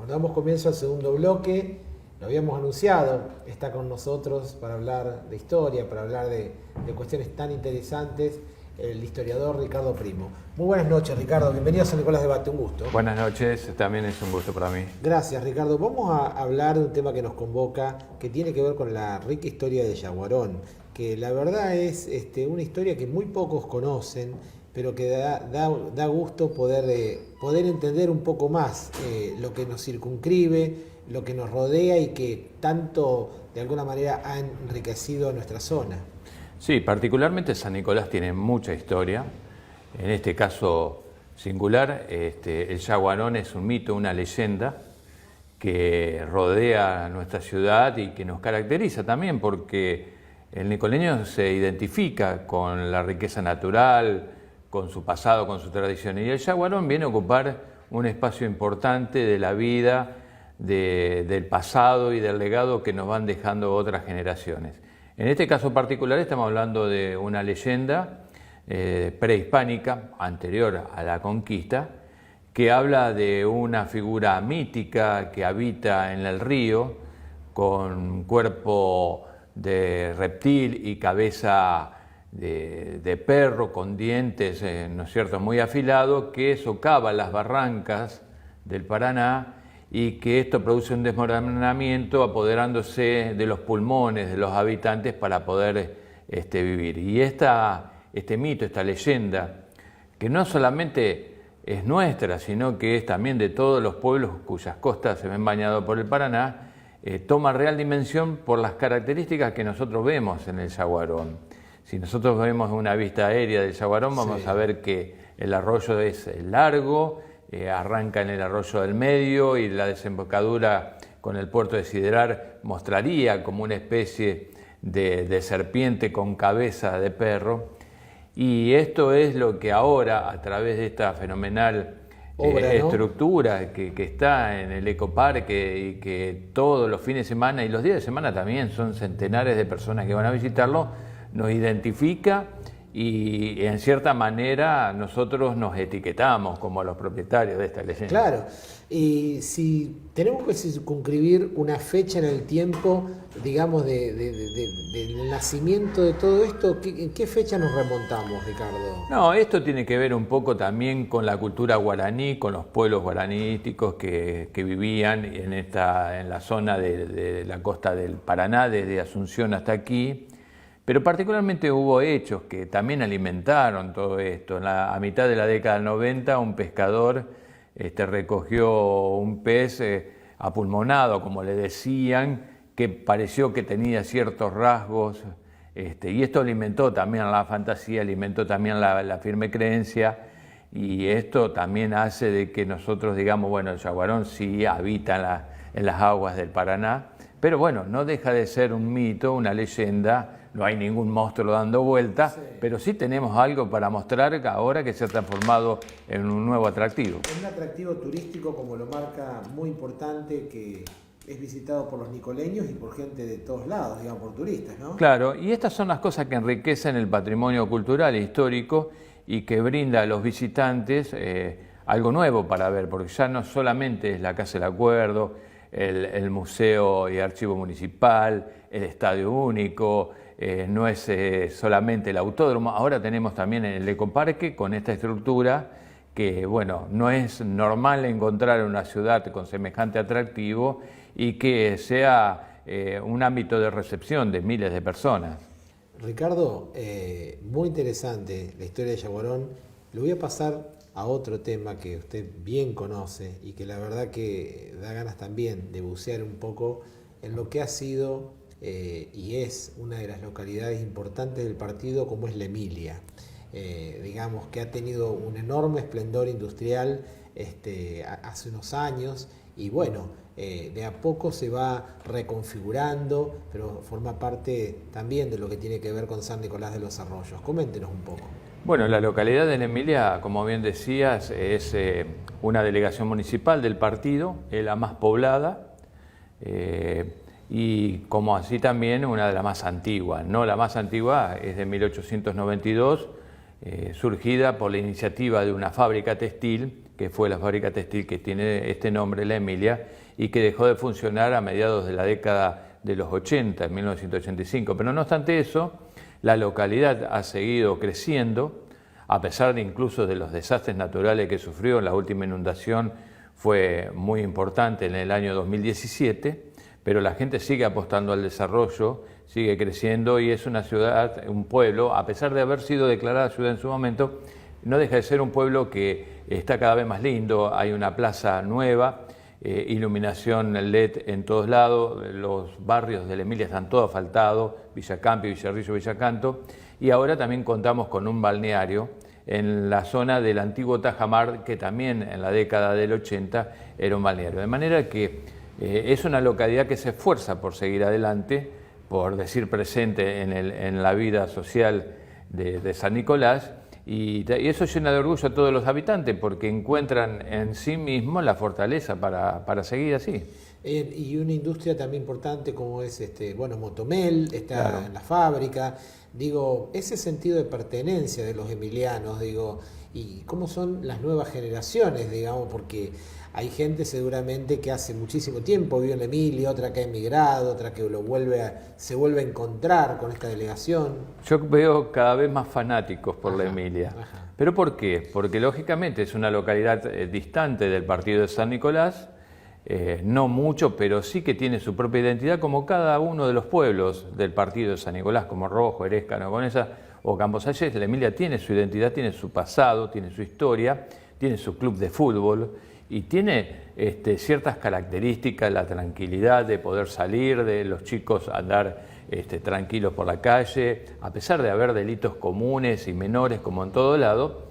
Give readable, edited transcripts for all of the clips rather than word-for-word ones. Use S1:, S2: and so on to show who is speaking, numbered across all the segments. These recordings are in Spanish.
S1: Bueno, damos comienzo al segundo bloque. Lo habíamos anunciado, está con nosotros para hablar de historia, para hablar de cuestiones tan interesantes, el historiador Ricardo Primo. Muy buenas noches, Ricardo. Bienvenido a San Nicolás Debate, un gusto.
S2: Buenas noches, también es un gusto para mí.
S1: Gracias, Ricardo. Vamos a hablar de un tema que nos convoca, que tiene que ver con la rica historia de Yaguarón, que la verdad es una historia que muy pocos conocen, pero que da gusto poder entender un poco más lo que nos circunscribe, lo que nos rodea y que tanto, de alguna manera, ha enriquecido nuestra zona.
S2: Sí, particularmente San Nicolás tiene mucha historia. En este caso singular, el Yaguarón es un mito, una leyenda que rodea nuestra ciudad y que nos caracteriza también porque el nicoleño se identifica con la riqueza natural, con su pasado, con su tradición. Y el Yaguarón viene a ocupar un espacio importante de la vida, del pasado y del legado que nos van dejando otras generaciones. En este caso particular estamos hablando de una leyenda prehispánica, anterior a la conquista, que habla de una figura mítica que habita en el río, con cuerpo de reptil y cabeza de perro, con dientes, ¿no es cierto?, muy afilados, que socava las barrancas del Paraná y que esto produce un desmoronamiento apoderándose de los pulmones de los habitantes para poder vivir. Y este mito, esta leyenda, que no solamente es nuestra, sino que es también de todos los pueblos cuyas costas se ven bañadas por el Paraná, toma real dimensión por las características que nosotros vemos en el Yaguarón. Si nosotros vemos una vista aérea del Yaguarón, vamos a ver que el arroyo es largo, arranca en el arroyo del medio y la desembocadura con el puerto de Siderar mostraría como una especie de serpiente con cabeza de perro. Y esto es lo que ahora, a través de esta fenomenal estructura que está en el ecoparque y que todos los fines de semana y los días de semana también son centenares de personas que van a visitarlo, nos identifica y en cierta manera nosotros nos etiquetamos como los propietarios de esta leyenda.
S1: Claro, y si tenemos que circunscribir una fecha en el tiempo, digamos, del nacimiento de todo esto, ¿en qué fecha nos remontamos, Ricardo?
S2: No, esto tiene que ver un poco también con la cultura guaraní, con los pueblos guaraníticos que vivían en la zona de la costa del Paraná, desde Asunción hasta aquí. Pero particularmente hubo hechos que también alimentaron todo esto. A mitad de la década del 90, un pescador recogió un pez apulmonado, como le decían, que pareció que tenía ciertos rasgos, y esto alimentó también la fantasía, alimentó también la firme creencia, y esto también hace de que nosotros digamos, bueno, el Yaguarón sí habita en las aguas del Paraná, pero bueno, no deja de ser un mito, una leyenda. No hay ningún monstruo dando vuelta, pero sí tenemos algo para mostrar ahora que se ha transformado en un nuevo atractivo.
S1: Es un atractivo turístico, como lo marca, muy importante, que es visitado por los nicoleños y por gente de todos lados, digamos, por turistas, ¿no?
S2: Claro, y estas son las cosas que enriquecen el patrimonio cultural e histórico y que brinda a los visitantes algo nuevo para ver, porque ya no solamente es la Casa del Acuerdo, el Museo y Archivo Municipal, el Estadio Único, no es solamente el autódromo, ahora tenemos también el ecoparque con esta estructura que, bueno, no es normal encontrar en una ciudad con semejante atractivo y que sea un ámbito de recepción de miles de personas.
S1: Ricardo, muy interesante la historia de Yaguarón. Le voy a pasar a otro tema que usted bien conoce y que la verdad que da ganas también de bucear un poco en lo que ha sido y es una de las localidades importantes del partido, como es la Emilia, digamos que ha tenido un enorme esplendor industrial hace unos años y bueno, de a poco se va reconfigurando, pero forma parte también de lo que tiene que ver con San Nicolás de los Arroyos. Coméntenos un poco.
S2: Bueno, la localidad de la Emilia, como bien decías, es una delegación municipal del partido, es la más poblada, y como así también una de las más antiguas. No, la más antigua es de 1892, surgida por la iniciativa de una fábrica textil que fue la fábrica textil que tiene este nombre, La Emilia, y que dejó de funcionar a mediados de la década de los 80, en 1985. Pero no obstante eso, la localidad ha seguido creciendo, a pesar de incluso de los desastres naturales que sufrió. La última inundación fue muy importante en el año 2017, pero la gente sigue apostando al desarrollo, sigue creciendo y es una ciudad, un pueblo, a pesar de haber sido declarada ciudad en su momento, no deja de ser un pueblo que está cada vez más lindo. Hay una plaza nueva, iluminación LED en todos lados, los barrios de La Emilia están todos asfaltados, Villa Campio, Villarrillo, Villa Canto, y ahora también contamos con un balneario en la zona del antiguo Tajamar, que también en la década del 80 era un balneario. De manera que es una localidad que se esfuerza por seguir adelante, por decir presente en la vida social de San Nicolás, y eso llena de orgullo a todos los habitantes porque encuentran en sí mismos la fortaleza para seguir así.
S1: Y una industria también importante como es Motomel, está
S2: Claro.
S1: en la fábrica, digo, ese sentido de pertenencia de los emilianos, digo, y cómo son las nuevas generaciones, digamos, porque hay gente seguramente que hace muchísimo tiempo vive en la Emilia, otra que ha emigrado, otra que se vuelve a encontrar con esta delegación.
S2: Yo veo cada vez más fanáticos por La
S1: Ajá,
S2: Emilia.
S1: ajá.
S2: ¿Pero por qué? Porque lógicamente es una localidad distante del partido de San Nicolás, no mucho, pero sí que tiene su propia identidad, como cada uno de los pueblos del partido de San Nicolás, como Rojo, Eresca, Conesa o Camposalles. La Emilia tiene su identidad, tiene su pasado, tiene su historia, tiene su club de fútbol y tiene ciertas características, la tranquilidad de poder salir, de los chicos andar tranquilos por la calle, a pesar de haber delitos comunes y menores como en todo lado,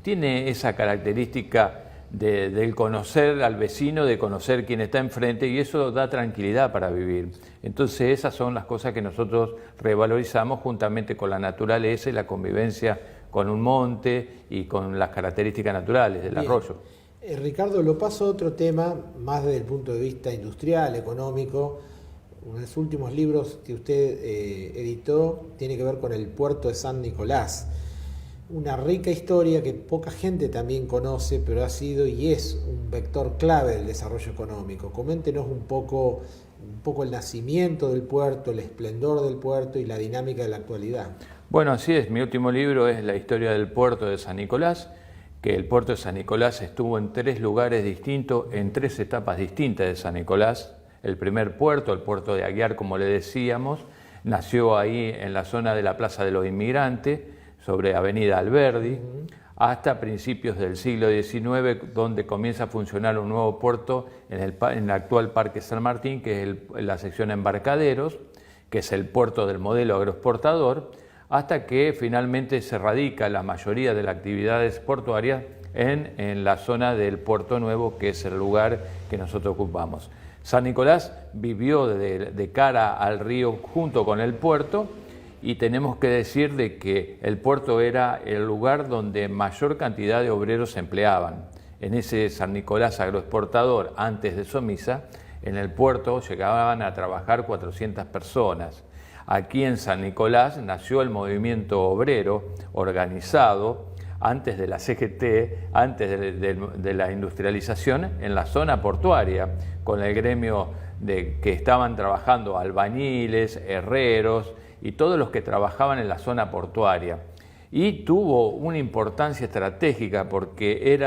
S2: tiene esa característica del conocer al vecino, de conocer quién está enfrente, y eso da tranquilidad para vivir. Entonces esas son las cosas que nosotros revalorizamos juntamente con la naturaleza y la convivencia con un monte y con las características naturales del
S1: Bien.
S2: arroyo.
S1: Ricardo, lo paso a otro tema, más desde el punto de vista industrial, económico. Uno de los últimos libros que usted editó tiene que ver con el puerto de San Nicolás. Una rica historia que poca gente también conoce, pero ha sido y es un vector clave del desarrollo económico. Coméntenos un poco el nacimiento del puerto, el esplendor del puerto y la dinámica de la actualidad.
S2: Bueno, así es. Mi último libro es la historia del puerto de San Nicolás, que el puerto de San Nicolás estuvo en 3 lugares distintos, en 3 etapas distintas de San Nicolás. El primer puerto, el puerto de Aguiar, como le decíamos, nació ahí en la zona de la Plaza de los Inmigrantes, sobre Avenida Alberdi, hasta principios del siglo XIX, donde comienza a funcionar un nuevo puerto en el actual Parque San Martín, que es la sección Embarcaderos, que es el puerto del modelo agroexportador, hasta que finalmente se radica la mayoría de las actividades portuarias en la zona del Puerto Nuevo, que es el lugar que nosotros ocupamos. San Nicolás vivió de cara al río junto con el puerto, y tenemos que decir de que el puerto era el lugar donde mayor cantidad de obreros se empleaban. En ese San Nicolás agroexportador, antes de Somisa, en el puerto llegaban a trabajar 400 personas. Aquí en San Nicolás nació el movimiento obrero organizado antes de la CGT, antes de la industrialización, en la zona portuaria, con el gremio que estaban trabajando albañiles, herreros y todos los que trabajaban en la zona portuaria. Y tuvo una importancia estratégica porque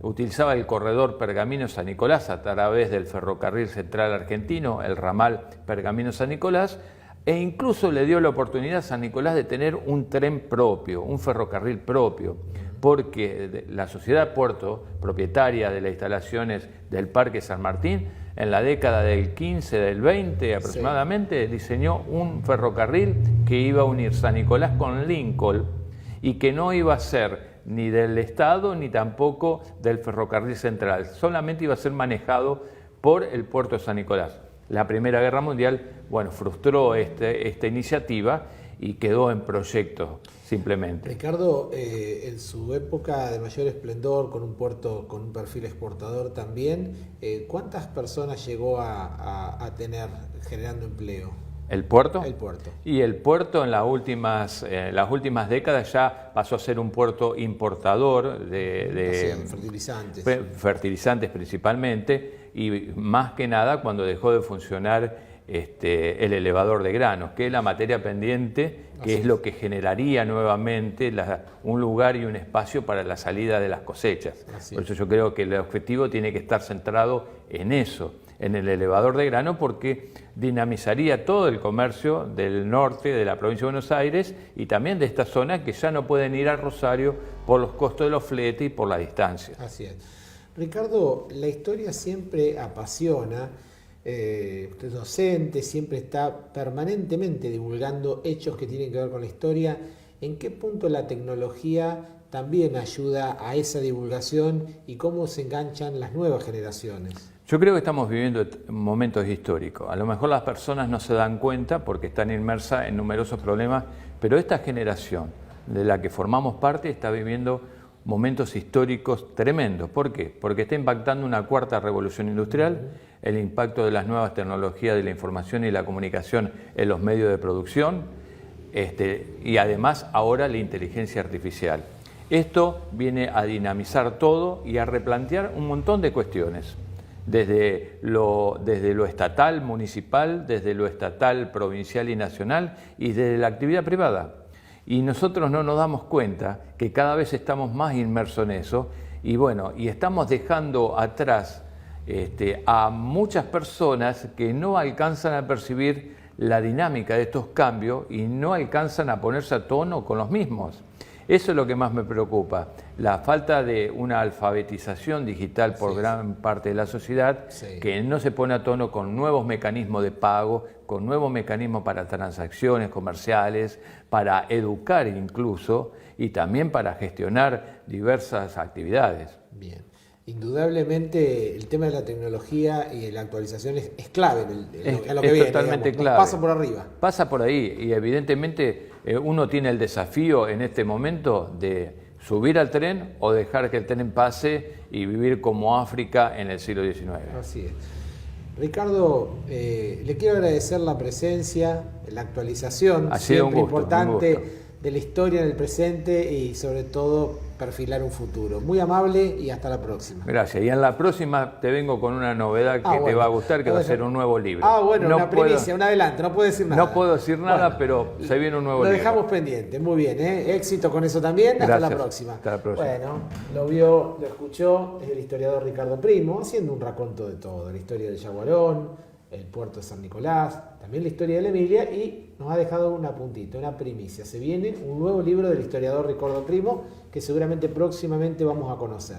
S2: utilizaba el corredor Pergamino-San Nicolás a través del ferrocarril central argentino, el ramal Pergamino-San Nicolás, e incluso le dio la oportunidad a San Nicolás de tener un tren propio, un ferrocarril propio, porque la sociedad Puerto, propietaria de las instalaciones del Parque San Martín, en la década del 15, del 20 aproximadamente, diseñó un ferrocarril que iba a unir San Nicolás con Lincoln y que no iba a ser ni del Estado ni tampoco del ferrocarril central, solamente iba a ser manejado por el puerto de San Nicolás. La Primera Guerra Mundial, frustró esta iniciativa y quedó en proyecto simplemente.
S1: Ricardo, en su época de mayor esplendor, con un puerto con un perfil exportador también, ¿cuántas personas llegó a tener generando empleo?
S2: ¿El puerto?
S1: El puerto.
S2: Y el puerto en las últimas décadas ya pasó a ser un puerto importador de
S1: fertilizantes.
S2: Fertilizantes principalmente, y más que nada cuando dejó de funcionar el elevador de granos, que es la materia pendiente, que es lo que generaría nuevamente un lugar y un espacio para la salida de las cosechas. Por eso yo creo que el objetivo tiene que estar centrado en eso, en el elevador de grano, porque dinamizaría todo el comercio del norte de la provincia de Buenos Aires y también de esta zona que ya no pueden ir a Rosario por los costos de los fletes y por la distancia.
S1: Así es. Ricardo, la historia siempre apasiona. Usted es docente, siempre está permanentemente divulgando hechos que tienen que ver con la historia. ¿En qué punto la tecnología también ayuda a esa divulgación y cómo se enganchan las nuevas generaciones?
S2: Yo creo que estamos viviendo momentos históricos. A lo mejor las personas no se dan cuenta porque están inmersas en numerosos problemas, pero esta generación de la que formamos parte está viviendo momentos históricos tremendos. ¿Por qué? Porque está impactando una cuarta revolución industrial, el impacto de las nuevas tecnologías de la información y la comunicación en los medios de producción, y además ahora la inteligencia artificial. Esto viene a dinamizar todo y a replantear un montón de cuestiones. Desde lo estatal, municipal, desde lo estatal, provincial y nacional, y desde la actividad privada. Y nosotros no nos damos cuenta que cada vez estamos más inmersos en eso, y bueno, y estamos dejando atrás a muchas personas que no alcanzan a percibir la dinámica de estos cambios y no alcanzan a ponerse a tono con los mismos. Eso es lo que más me preocupa, la falta de una alfabetización digital por gran parte de la sociedad, que no se pone a tono con nuevos mecanismos de pago, con nuevos mecanismos para transacciones comerciales, para educar incluso, y también para gestionar diversas actividades.
S1: Bien. Indudablemente el tema de la tecnología y la actualización es clave en lo que viene.
S2: Totalmente clave.
S1: Pasa por arriba.
S2: Pasa por ahí, y evidentemente uno tiene el desafío en este momento de subir al tren o dejar que el tren pase y vivir como África en el siglo XIX.
S1: Así es. Ricardo, le quiero agradecer la presencia, la actualización siempre importante de la historia en el presente y sobre todo perfilar un futuro. Muy amable y hasta la próxima.
S2: Gracias. Y en la próxima te vengo con una novedad que te va a gustar, que va a ser un nuevo libro.
S1: Bueno, una primicia, un adelanto, no puedo decir nada.
S2: No puedo decir nada, pero se viene un nuevo libro.
S1: Lo dejamos pendiente, muy bien, éxito con eso también, hasta la próxima.
S2: Hasta la próxima.
S1: Bueno, lo escuchó, es el historiador Ricardo Primo, haciendo un raconto de todo, la historia del Yaguarón, el puerto de San Nicolás, también la historia de la Emilia, y nos ha dejado una puntita, una primicia. Se viene un nuevo libro del historiador Ricardo Primo que seguramente próximamente vamos a conocer.